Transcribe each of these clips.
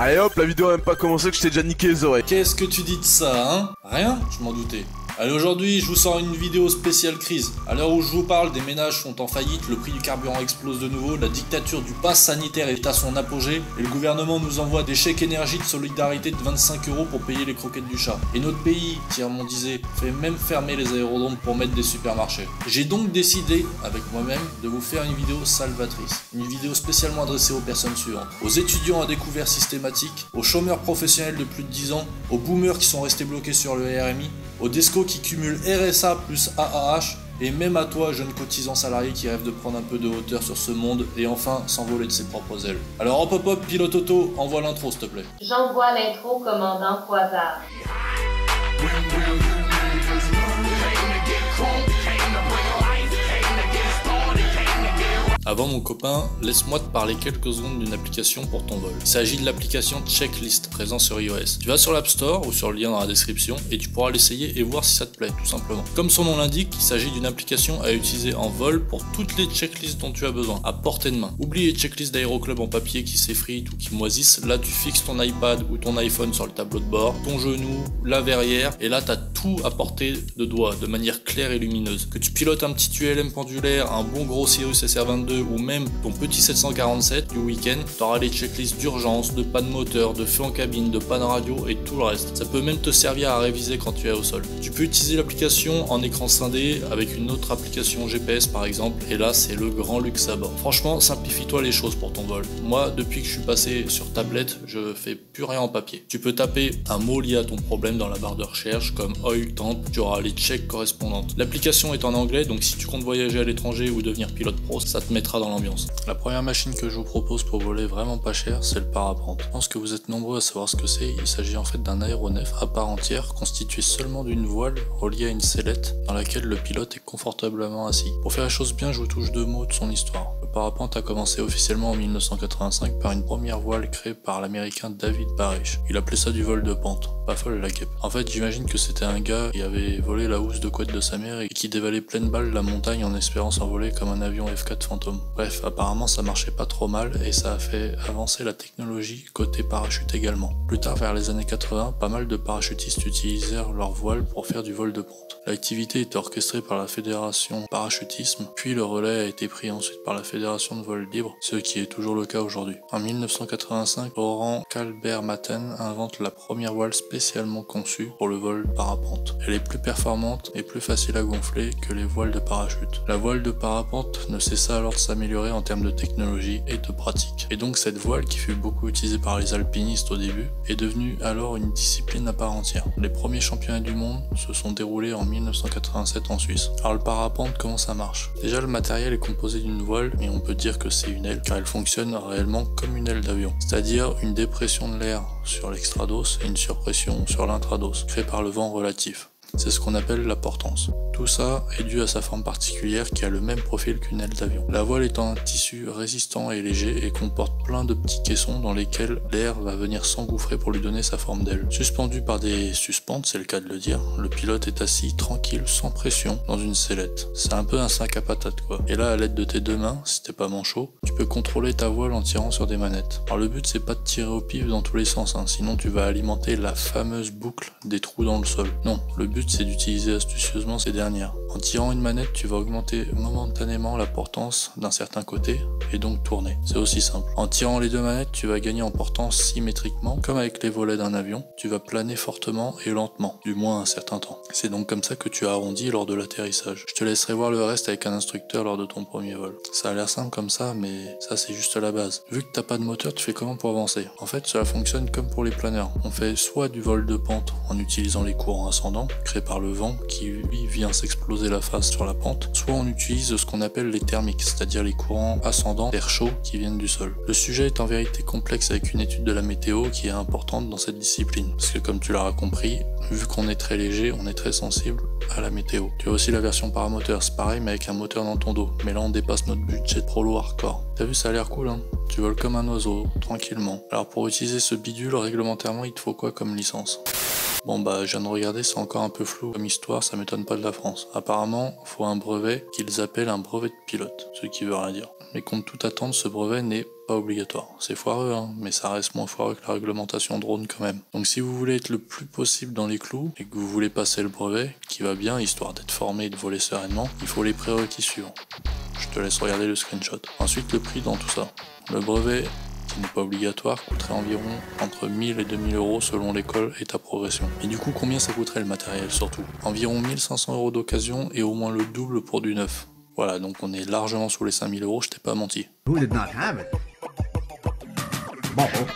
Allez hop, la vidéo a même pas commencé que je t'ai déjà niqué les oreilles. Qu'est-ce que tu dis de ça, hein? Rien? Je m'en doutais. Allez, aujourd'hui, je vous sors une vidéo spéciale crise. À l'heure où je vous parle, des ménages sont en faillite, le prix du carburant explose de nouveau, la dictature du pass sanitaire est à son apogée, et le gouvernement nous envoie des chèques énergie de solidarité de 25 € pour payer les croquettes du chat. Et notre pays, Thierry disait, fait même fermer les aérodromes pour mettre des supermarchés. J'ai donc décidé, avec moi-même, de vous faire une vidéo salvatrice. Une vidéo spécialement adressée aux personnes suivantes. Aux étudiants à découvert systématique, aux chômeurs professionnels de plus de 10 ans, aux boomers qui sont restés bloqués sur le RMI, aux descos qui cumulent RSA plus AAH, et même à toi, jeune cotisant salarié qui rêve de prendre un peu de hauteur sur ce monde et enfin s'envoler de ses propres ailes. Alors hop hop hop, pilote auto, envoie l'intro s'il te plaît. J'envoie l'intro, commandant Poisard. Avant mon copain, laisse-moi te parler quelques secondes d'une application pour ton vol. Il s'agit de l'application Checklist, présente sur iOS. Tu vas sur l'App Store ou sur le lien dans la description et tu pourras l'essayer et voir si ça te plaît, tout simplement. Comme son nom l'indique, il s'agit d'une application à utiliser en vol pour toutes les checklists dont tu as besoin, à portée de main. Oublie les checklists d'aéroclub en papier qui s'effritent ou qui moisissent, là tu fixes ton iPad ou ton iPhone sur le tableau de bord, ton genou, la verrière, et là tu as tout à portée de doigt, de manière claire et lumineuse. Que tu pilotes un petit ULM pendulaire, un bon gros Cirrus SR22 ou même ton petit 747 du week-end, tu auras les checklists d'urgence, de panne moteur, de feu en cabine, de panne radio et tout le reste. Ça peut même te servir à réviser quand tu es au sol. Tu peux utiliser l'application en écran scindé avec une autre application GPS par exemple, et là c'est le grand luxe à bord. Franchement, simplifie-toi les choses pour ton vol. Moi, depuis que je suis passé sur tablette, je fais plus rien en papier. Tu peux taper un mot lié à ton problème dans la barre de recherche comme oil temp, tu auras les checks correspondantes. L'application est en anglais, donc si tu comptes voyager à l'étranger ou devenir pilote pro, ça te mettra dans l'ambiance. La première machine que je vous propose pour voler vraiment pas cher, c'est le parapente. Je pense que vous êtes nombreux à savoir ce que c'est. Il s'agit en fait d'un aéronef à part entière, constitué seulement d'une voile reliée à une sellette dans laquelle le pilote est confortablement assis. Pour faire la chose bien, je vous touche deux mots de son histoire. Le parapente a commencé officiellement en 1985 par une première voile créée par l'américain David Barish. Il appelait ça du vol de pente. Pas folle la guêpe. En fait, j'imagine que c'était un gars qui avait volé la housse de couette de sa mère et qui dévalait pleine balle la montagne en espérant s'envoler comme un avion F4 Phantom. Bref, apparemment ça marchait pas trop mal et ça a fait avancer la technologie côté parachute également. Plus tard, vers les années 80, pas mal de parachutistes utilisèrent leur voile pour faire du vol de pente. L'activité était orchestrée par la fédération parachutisme, puis le relais a été pris ensuite par la fédération de vol libre, ce qui est toujours le cas aujourd'hui. En 1985, Laurent Kalbermatten invente la première voile spécialement conçue pour le vol parapente. Elle est plus performante et plus facile à gonfler que les voiles de parachute. La voile de parapente ne cessa alors de s'améliorer en termes de technologie et de pratique. Et donc cette voile, qui fut beaucoup utilisée par les alpinistes au début, est devenue alors une discipline à part entière. Les premiers championnats du monde se sont déroulés en 1987 en Suisse. Alors le parapente, comment ça marche? Déjà, le matériel est composé d'une voile, mais on peut dire que c'est une aile, car elle fonctionne réellement comme une aile d'avion, c'est-à-dire une dépression de l'air sur l'extrados et une surpression sur l'intrados, créée par le vent relatif. C'est ce qu'on appelle la portance. Tout ça est dû à sa forme particulière qui a le même profil qu'une aile d'avion. La voile est un tissu résistant et léger et comporte plein de petits caissons dans lesquels l'air va venir s'engouffrer pour lui donner sa forme d'aile. Suspendu par des suspentes, c'est le cas de le dire, le pilote est assis tranquille, sans pression, dans une sellette. C'est un peu un sac à patates quoi. Et là, à l'aide de tes deux mains, si t'es pas manchot, tu peux contrôler ta voile en tirant sur des manettes. Alors le but c'est pas de tirer au pif dans tous les sens, sinon tu vas alimenter la fameuse boucle des trous dans le sol. Non, le but c'est d'utiliser astucieusement ces dernières. En tirant une manette, tu vas augmenter momentanément la portance d'un certain côté et donc tourner. C'est aussi simple. En tirant les deux manettes, tu vas gagner en portance symétriquement, comme avec les volets d'un avion. Tu vas planer fortement et lentement, du moins un certain temps. C'est donc comme ça que tu arrondis lors de l'atterrissage. Je te laisserai voir le reste avec un instructeur lors de ton premier vol. Ça a l'air simple comme ça, mais ça c'est juste la base. Vu que t'as pas de moteur, tu fais comment pour avancer? En fait, cela fonctionne comme pour les planeurs. On fait soit du vol de pente en utilisant les courants ascendants, créés par le vent qui lui vient s'exploser la face sur la pente, soit on utilise ce qu'on appelle les thermiques, c'est-à-dire les courants ascendants d'air chaud qui viennent du sol. Le sujet est en vérité complexe avec une étude de la météo qui est importante dans cette discipline, parce que comme tu l'auras compris, vu qu'on est très léger, on est très sensible à la météo. Tu as aussi la version paramoteur, c'est pareil mais avec un moteur dans ton dos, mais là on dépasse notre budget prolo hardcore. T'as vu, ça a l'air cool Tu voles comme un oiseau, tranquillement. Alors pour utiliser ce bidule, réglementairement il te faut quoi comme licence? Bon bah je viens de regarder, c'est encore un peu flou comme histoire, ça m'étonne pas de la France. Apparemment, faut un brevet qu'ils appellent un brevet de pilote, ce qui veut rien dire. Mais contre toute attente, ce brevet n'est pas obligatoire. C'est foireux, hein, mais ça reste moins foireux que la réglementation drone quand même. Donc si vous voulez être le plus possible dans les clous, et que vous voulez passer le brevet, qui va bien, histoire d'être formé et de voler sereinement, il faut les prérequis suivants. Je te laisse regarder le screenshot. Ensuite, le prix dans tout ça. Le brevet, qui n'est pas obligatoire, coûterait environ entre 1000 et 2000 euros selon l'école et ta progression. Et du coup, combien ça coûterait le matériel surtout? Environ 1500 euros d'occasion et au moins le double pour du neuf. Voilà, donc on est largement sous les 5000 euros, je t'ai pas menti. Who did not have it? Bubble,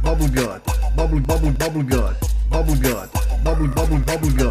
bubble gut, bubble, bubble, bubble gut, bubble gut, bubble, bubble, bubble gut,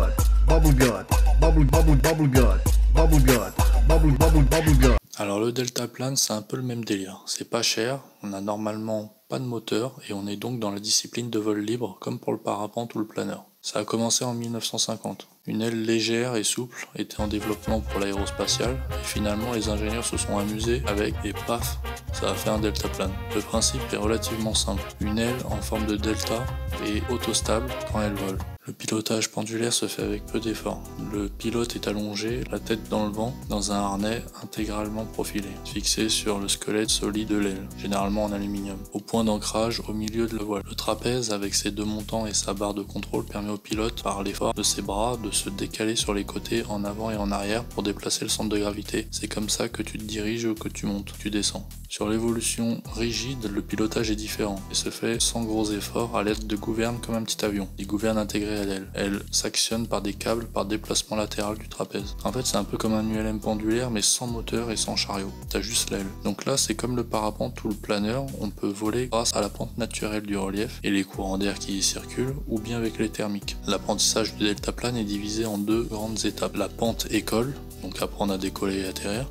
bubble gut, bubble, bubble, bubble gut, bubble gut, bubble, bubble, bubble gut. Alors le deltaplane, c'est un peu le même délire. C'est pas cher, on a normalement pas de moteur et on est donc dans la discipline de vol libre comme pour le parapente ou le planeur. Ça a commencé en 1950. Une aile légère et souple était en développement pour l'aérospatial et finalement les ingénieurs se sont amusés avec et paf, ça a fait un deltaplane. Le principe est relativement simple. Une aile en forme de delta est autostable quand elle vole. Le pilotage pendulaire se fait avec peu d'effort. Le pilote est allongé, la tête dans le vent, dans un harnais intégralement profilé, fixé sur le squelette solide de l'aile, généralement en aluminium, au point d'ancrage au milieu de la voile. Le trapèze, avec ses deux montants et sa barre de contrôle, permet au pilote, par l'effort de ses bras, de se décaler sur les côtés en avant et en arrière pour déplacer le centre de gravité. C'est comme ça que tu te diriges ou que tu montes, tu descends. Sur l'évolution rigide, le pilotage est différent et se fait sans gros efforts à l'aide de gouvernes comme un petit avion. Des gouvernes intégrées à l'aile. Elles s'actionnent par des câbles par déplacement latéral du trapèze. En fait, c'est un peu comme un ULM pendulaire mais sans moteur et sans chariot. T'as juste l'aile. Donc là, c'est comme le parapente ou le planeur, on peut voler grâce à la pente naturelle du relief et les courants d'air qui y circulent ou bien avec les thermiques. L'apprentissage du deltaplane est divisé en deux grandes étapes. La pente école, donc apprendre à décoller et atterrir,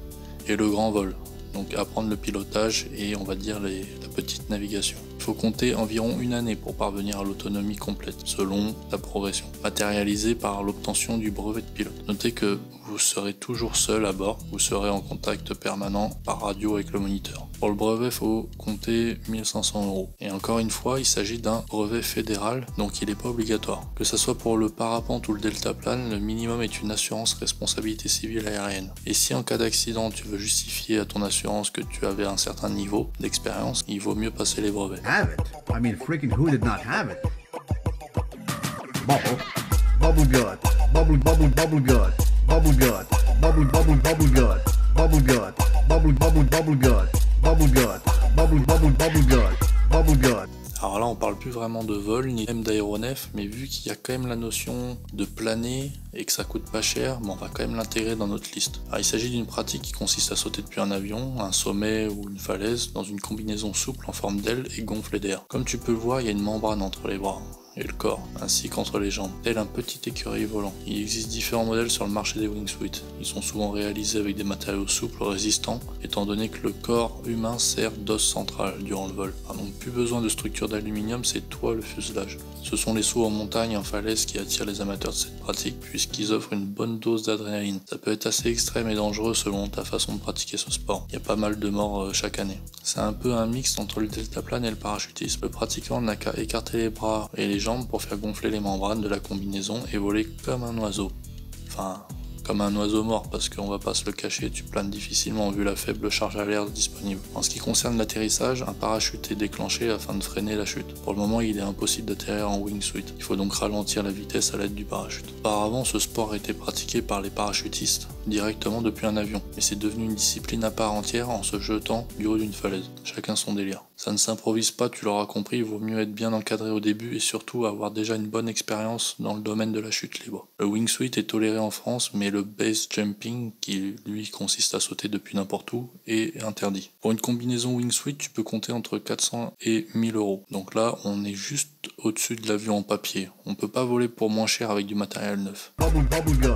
et le grand vol. Donc apprendre le pilotage et on va dire la petite navigation. Il faut compter environ une année pour parvenir à l'autonomie complète, selon ta progression, matérialisée par l'obtention du brevet de pilote. Notez que vous serez toujours seul à bord, vous serez en contact permanent par radio avec le moniteur. Pour le brevet, il faut compter 1500 euros. Et encore une fois, il s'agit d'un brevet fédéral, donc il n'est pas obligatoire. Que ce soit pour le parapente ou le deltaplane, le minimum est une assurance responsabilité civile aérienne. Et si en cas d'accident, tu veux justifier à ton assurance que tu avais un certain niveau d'expérience, il vaut mieux passer les brevets. Have it? I mean, freaking who did not have it? Bubble, bubble gut, bubble, bubble, bubble gut, bubble gut, bubble, bubble, bubble gut, bubble gut, bubble, bubble, bubble gut, bubble gut, bubble, bubble, bubble gut, bubble gut. Alors là, on parle plus vraiment de vol, ni même d'aéronef, mais vu qu'il y a quand même la notion de planer et que ça coûte pas cher, on va quand même l'intégrer dans notre liste. Alors, il s'agit d'une pratique qui consiste à sauter depuis un avion, un sommet ou une falaise dans une combinaison souple en forme d'aile et gonflée d'air. Comme tu peux le voir, il y a une membrane entre les bras et le corps, ainsi qu'entre les jambes, tel un petit écureuil volant. Il existe différents modèles sur le marché des wingsuits. Ils sont souvent réalisés avec des matériaux souples, résistants, étant donné que le corps humain sert d'os central durant le vol. Donc plus besoin de structure d'aluminium, c'est toi le fuselage. Ce sont les sauts en montagne et en falaise qui attirent les amateurs de cette pratique, puisqu'ils offrent une bonne dose d'adrénaline. Ça peut être assez extrême et dangereux selon ta façon de pratiquer ce sport. Il y a pas mal de morts chaque année. C'est un peu un mix entre le deltaplane et le parachutisme. Le pratiquant n'a qu'à écarter les bras et les jambes pour faire gonfler les membranes de la combinaison et voler comme un oiseau. Enfin, comme un oiseau mort, parce qu'on va pas se le cacher, tu planes difficilement vu la faible charge à l'air disponible. En ce qui concerne l'atterrissage, un parachute est déclenché afin de freiner la chute. Pour le moment, il est impossible d'atterrir en wingsuit. Il faut donc ralentir la vitesse à l'aide du parachute. Auparavant, ce sport était pratiqué par les parachutistes directement depuis un avion, mais c'est devenu une discipline à part entière en se jetant du haut d'une falaise. Chacun son délire. Ça ne s'improvise pas, tu l'auras compris, il vaut mieux être bien encadré au début et surtout avoir déjà une bonne expérience dans le domaine de la chute libre. Le wingsuit est toléré en France, mais le base jumping, qui lui consiste à sauter depuis n'importe où, est interdit. Pour une combinaison wingsuit, tu peux compter entre 400 et 1000 euros. Donc là, on est juste au-dessus de l'avion en papier. On peut pas voler pour moins cher avec du matériel neuf. Bubble, bubble gut,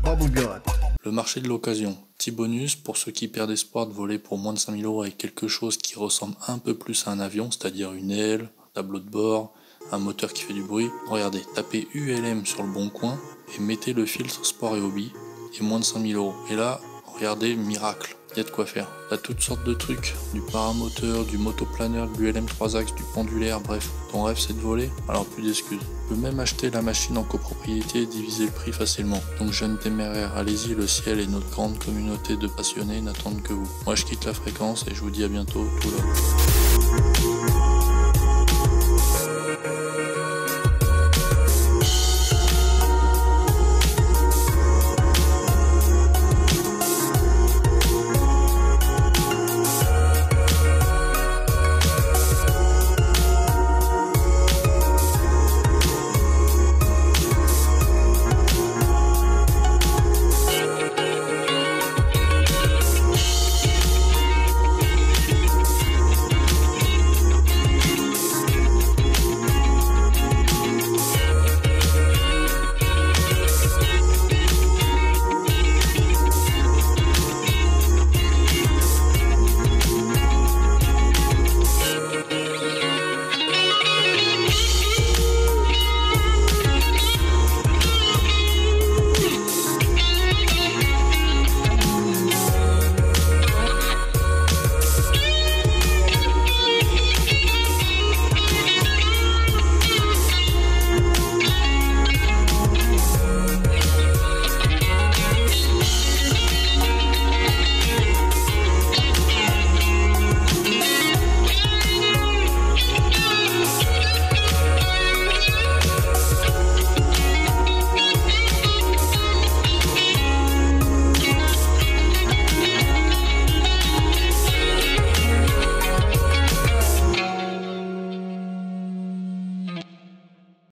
bubble gut. Le marché de l'occasion. Petit bonus pour ceux qui perdent espoir de voler pour moins de 5000 euros avec quelque chose qui ressemble un peu plus à un avion, c'est-à-dire une aile, un tableau de bord, un moteur qui fait du bruit. Regardez, tapez ULM sur le bon coin et mettez le filtre sport et hobby et moins de 5000 euros. Et là, regardez, miracle. y a de quoi faire. T'as toutes sortes de trucs, du paramoteur, du motoplaneur, du LM 3 axes, du pendulaire, bref. Ton rêve c'est de voler? Alors plus d'excuses. Tu peux même acheter la machine en copropriété et diviser le prix facilement. Donc jeunes téméraires, allez-y, le ciel et notre grande communauté de passionnés n'attendent que vous. Moi je quitte la fréquence et je vous dis à bientôt tout là.